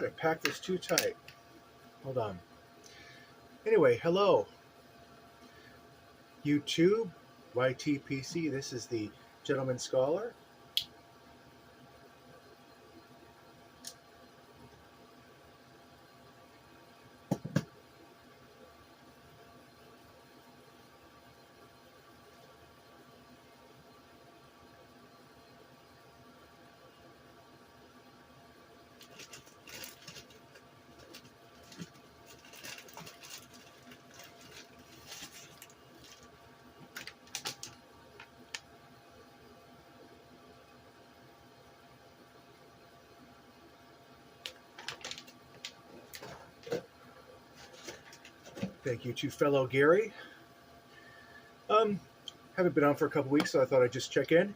I packed this too tight. Hold on. Anyway, hello, YouTube, YTPC. This is the Gentleman Scholar. Thank you to fellow Gary. Haven't been on for a couple weeks, so I thought I'd just check in. You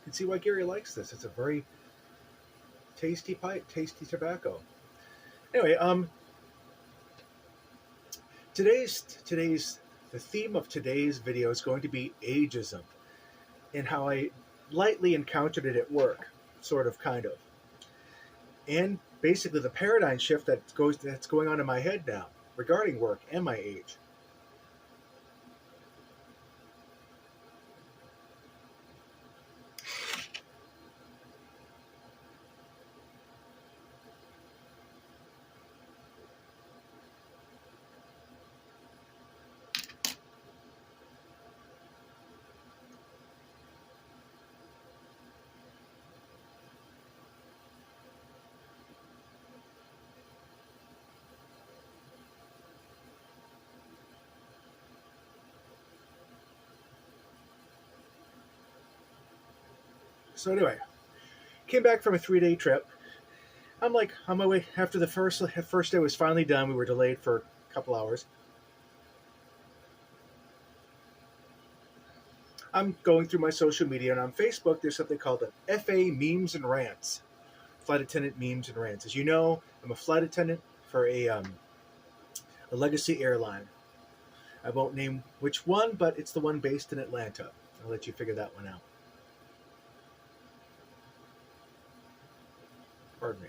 can see why Gary likes this. It's a very tasty pipe, tasty tobacco. Anyway, the theme of today's video is going to be ageism and how I lightly encountered it at work, sort of, kind of, and basically the paradigm shift that's going on in my head now regarding work and my age. So anyway, came back from a 3-day trip. I'm like on my way after the first day was finally done. We were delayed for a couple hours. I'm going through my social media, and on Facebook there's something called an FA Memes and Rants. Flight Attendant Memes and Rants. As you know, I'm a flight attendant for a legacy airline. I won't name which one, but it's the one based in Atlanta. I'll let you figure that one out. Pardon me.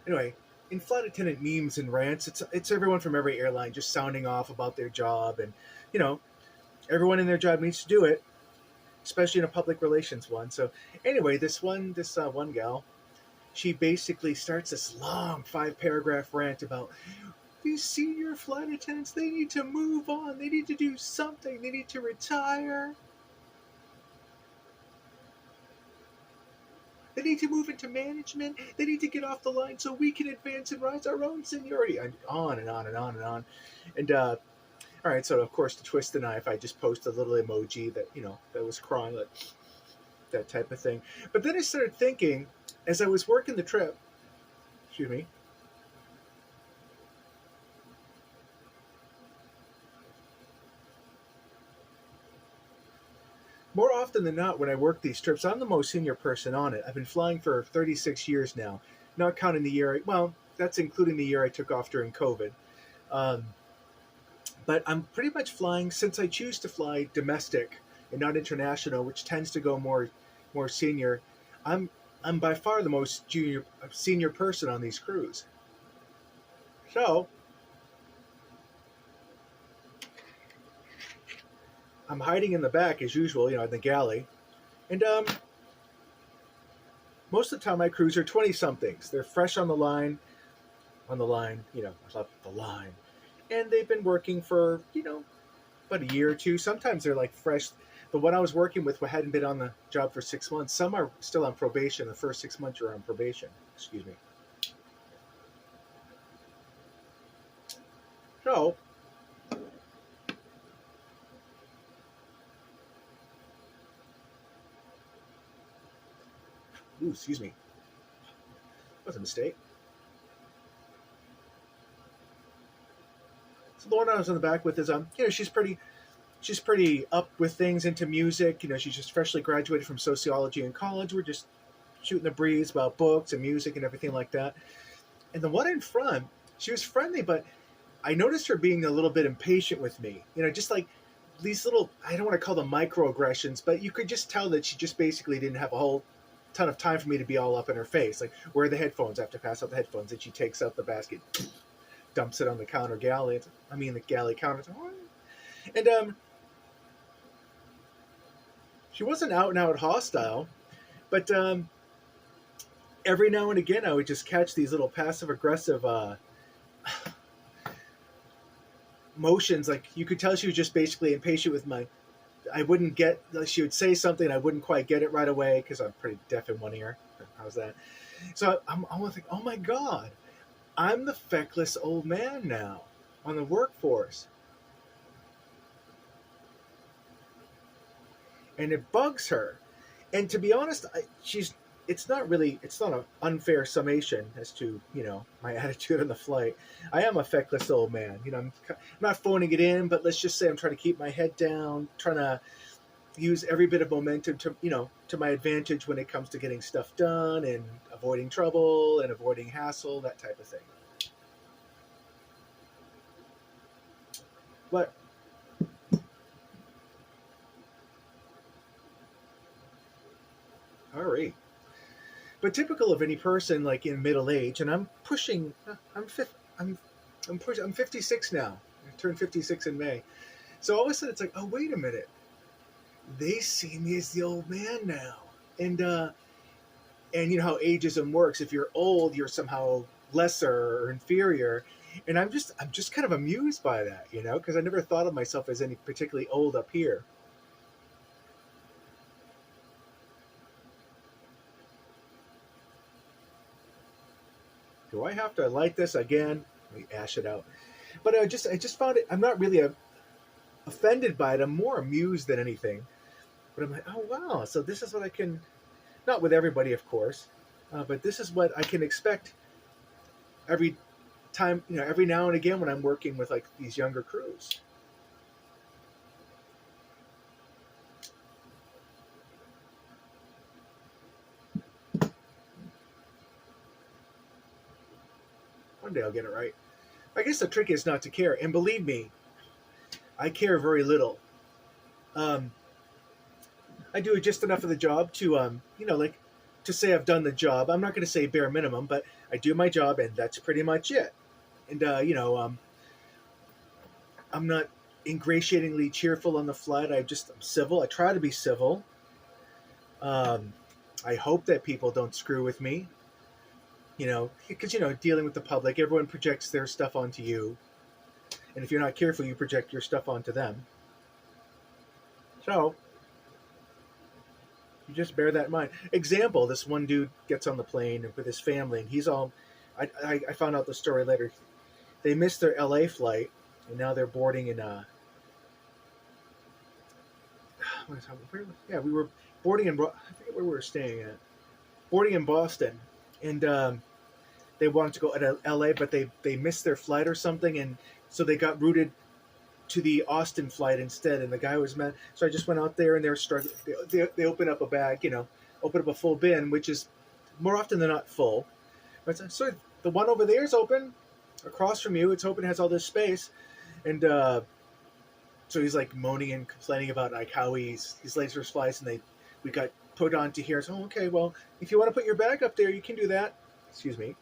Anyway, in flight attendant memes and rants, it's everyone from every airline just sounding off about their job, and everyone in their job needs to do it, especially in a public relations one. So anyway, this one gal, she basically starts this long 5-paragraph rant about these senior flight attendants. They need to move on. They need to do something. They need to retire. They need to move into management. They need to get off the line so we can advance and rise our own seniority. And on and on and on and on. And all right, so of course, to twist the knife, I just posted a little emoji that that was crying, like that type of thing. But then I started thinking, as I was working the trip, excuse me, more often than not, when I work these trips, I'm the most senior person on it. I've been flying for 36 years now, not counting the year. Well, that's including the year I took off during COVID. But I'm pretty much flying, since I choose to fly domestic and not international, which tends to go more senior. I'm by far the most senior person on these crews. So I'm hiding in the back as usual, in the galley, and most of the time my crews are 20-somethings. They're fresh on the line, the line, and they've been working for about a year or two. Sometimes they're like fresh. The one I was working with hadn't been on the job for 6 months. Some are still on probation. The first 6 months you're on probation. Excuse me. So ooh, excuse me. That was a mistake. So the one I was in the back with is she's pretty she's pretty up with things, into music. She's just freshly graduated from sociology in college. We're just shooting the breeze about books and music and everything like that. And the one in front, she was friendly, but I noticed her being a little bit impatient with me. Just like these little, I don't want to call them microaggressions, but you could just tell that she just basically didn't have a whole ton of time for me to be all up in her face. Like, where are the headphones? I have to pass out the headphones. And she takes out the basket, dumps it on the counter galley. The galley counter. And she wasn't out and out hostile, but every now and again I would just catch these little passive aggressive motions. Like, you could tell she was just basically impatient with my. I wouldn't get. She would say something, and I wouldn't quite get it right away because I'm pretty deaf in one ear. How's that? So I'm like, oh my god, I'm the feckless old man now on the workforce, and it bugs her. And to be honest, she's. It's not an unfair summation as to my attitude on the flight. I am a feckless old man. I'm not phoning it in, but let's just say I'm trying to keep my head down, trying to use every bit of momentum to my advantage when it comes to getting stuff done and avoiding trouble and avoiding hassle, that type of thing. But all right. But typical of any person like in middle age, and I'm pushing. I'm 56 now. I turned 56 in May. So all of a sudden it's like, oh wait a minute, they see me as the old man now, and you know how ageism works. If you're old, you're somehow lesser or inferior, and I'm just kind of amused by that, because I never thought of myself as any particularly old up here. Do I have to light this again? Let me ash it out. But I just found it. I'm not really offended by it. I'm more amused than anything. But I'm like, oh wow, so this is what I can. Not with everybody, of course, but this is what I can expect every time. Every now and again when I'm working with like these younger crews. One day I'll get it right. I guess the trick is not to care, and believe me, I care very little. Um, I do just enough of the job to, like, to say I've done the job. I'm not going to say bare minimum, but I do my job, and that's pretty much it. And I'm not ingratiatingly cheerful on the flight. I'm civil. I try to be civil. Um, I hope that people don't screw with me. Because dealing with the public, everyone projects their stuff onto you, and if you're not careful, you project your stuff onto them. So you just bear that in mind. Example: this one dude gets on the plane with his family, and he's all. I found out the story later. They missed their LA flight, and now they're boarding in. Yeah, we were boarding in. I forget where we were staying at. Boarding in Boston, and they wanted to go to LA, but they missed their flight or something, and so they got routed to the Austin flight instead. And the guy was mad, so I just went out there, and they're struggling. They open up a bag, open up a full bin, which is more often than not full. But so the one over there is open, across from you, it's open, has all this space, and so he's like moaning and complaining about like how his legs were spliced, and we got put onto here. So okay, well, if you want to put your bag up there, you can do that. Excuse me.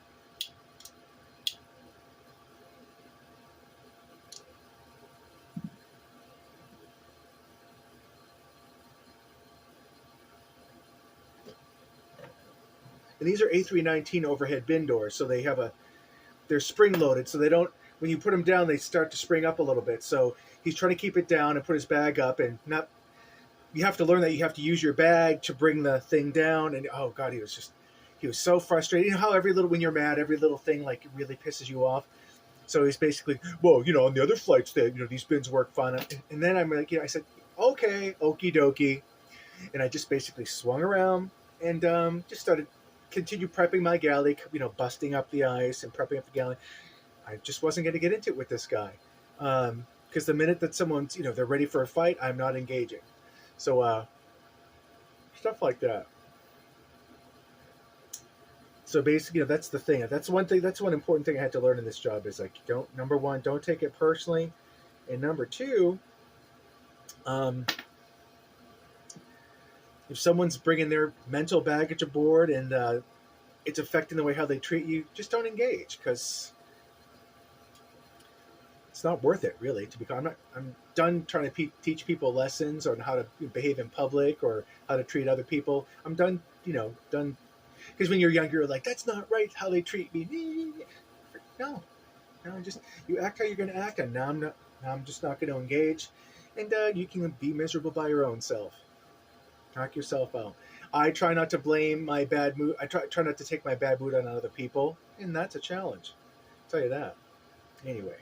And these are A319 overhead bin doors, so they're spring loaded, so they don't. When you put them down, they start to spring up a little bit. So he's trying to keep it down and put his bag up, and not. You have to learn that you have to use your bag to bring the thing down. And oh god, he was so frustrated. You know how when you're mad, every little thing like really pisses you off. So he's basically, well, on the other flights that these bins work fine. And then I'm like, I said, okay, okie dokie, and I just basically swung around and just started continue prepping my galley, busting up the ice and prepping up the galley. I just wasn't going to get into it with this guy. because the minute that someone's, they're ready for a fight, I'm not engaging. So stuff like that. So basically, that's the thing. That's one thing. That's one important thing I had to learn in this job is like, don't number one, don't take it personally, and number two, um, if someone's bringing their mental baggage aboard and it's affecting the way how they treat you, just don't engage because it's not worth it, really. To be, I'm done trying to teach people lessons on how to behave in public or how to treat other people. I'm done, done. Because when you're younger, you're like, that's not right how they treat me. No, no, just you act how you're going to act, and now I'm not. Now I'm just not going to engage, and you can be miserable by your own self. Knock yourself out. I try not to blame my bad mood. I try not to take my bad mood on other people, and that's a challenge. I'll tell you that. Anyway.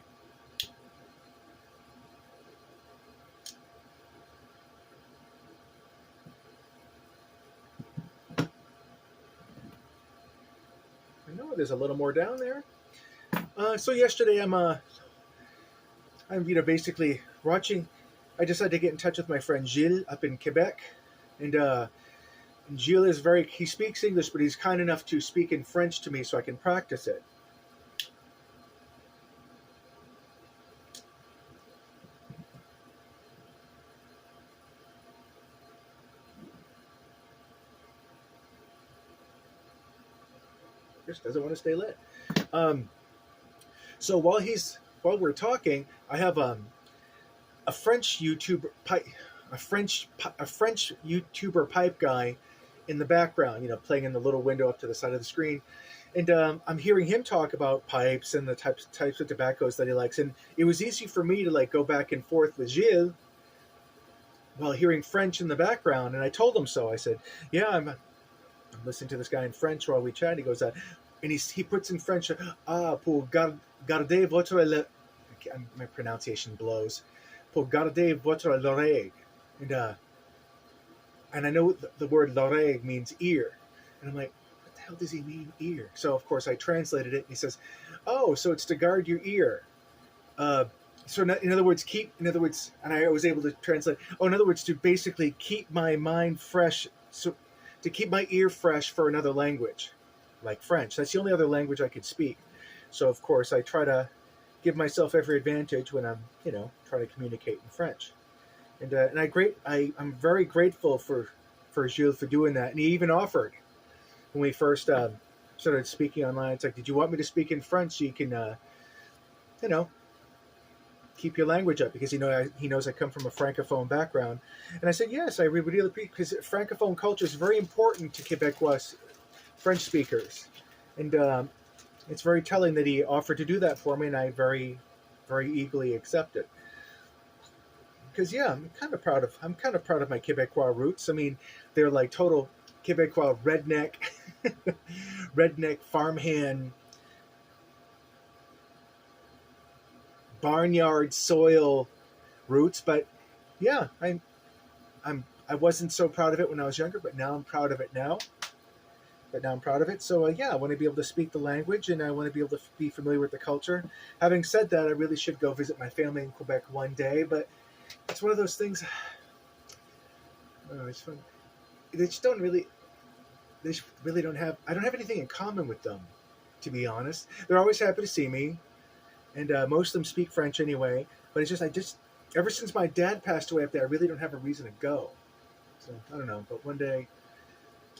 I know there's a little more down there. So yesterday I'm basically watching. I decided to get in touch with my friend Gilles up in Quebec, and Gilles is he speaks English, but he's kind enough to speak in French to me so I can practice it. Just doesn't want to stay lit. So while we're talking, I have a French YouTuber a French YouTuber pipe guy in the background, playing in the little window up to the side of the screen, and I'm hearing him talk about pipes and the types of tobaccos that he likes, and it was easy for me to like go back and forth with Gilles while hearing French in the background, and I told him so. I said, "Yeah, I'm listening to this guy in French while we chat." He goes, and he puts in French, pour garder votre my pronunciation blows, pour garder votre l'oreille, and I know the word l'oreille means ear, and I'm like, what the hell does he mean ear? So of course I translated it, and he says, oh, so it's to guard your ear. So in other words, and I was able to translate. Oh, in other words, to basically keep my mind fresh, so to keep my ear fresh for another language, like French. That's the only other language I could speak. So of course I try to give myself every advantage when I'm, trying to communicate in French. And I'm very grateful for Gilles for doing that. And he even offered when we first started speaking online. It's like, did you want me to speak in French so you can, keep your language up? Because he knows I come from a francophone background. And I said, yes, I really appreciate, because francophone culture is very important to Quebecois French speakers. And it's very telling that he offered to do that for me, and I very, very eagerly accepted. Because I'm kind of proud of my Quebecois roots. I mean, they're like total Quebecois redneck farmhand, barnyard soil roots. But yeah, I wasn't so proud of it when I was younger, but now I'm proud of it now. So I want to be able to speak the language, and I want to be able to be familiar with the culture. Having said that, I really should go visit my family in Quebec one day, but it's one of those things. It's fun. They just don't really. They really don't have. I don't have anything in common with them, to be honest. They're always happy to see me, and most of them speak French anyway. But it's just ever since my dad passed away up there, I really don't have a reason to go. So I don't know. But one day,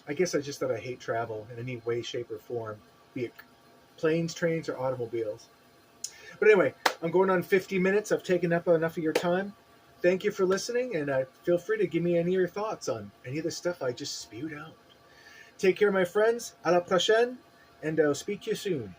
I guess I just thought I hate travel in any way, shape, or form, be it planes, trains, or automobiles. But anyway, I'm going on 50 minutes. I've taken up enough of your time. Thank you for listening, and feel free to give me any of your thoughts on any of the stuff I just spewed out. Take care, my friends. À la prochaine, and I'll speak to you soon.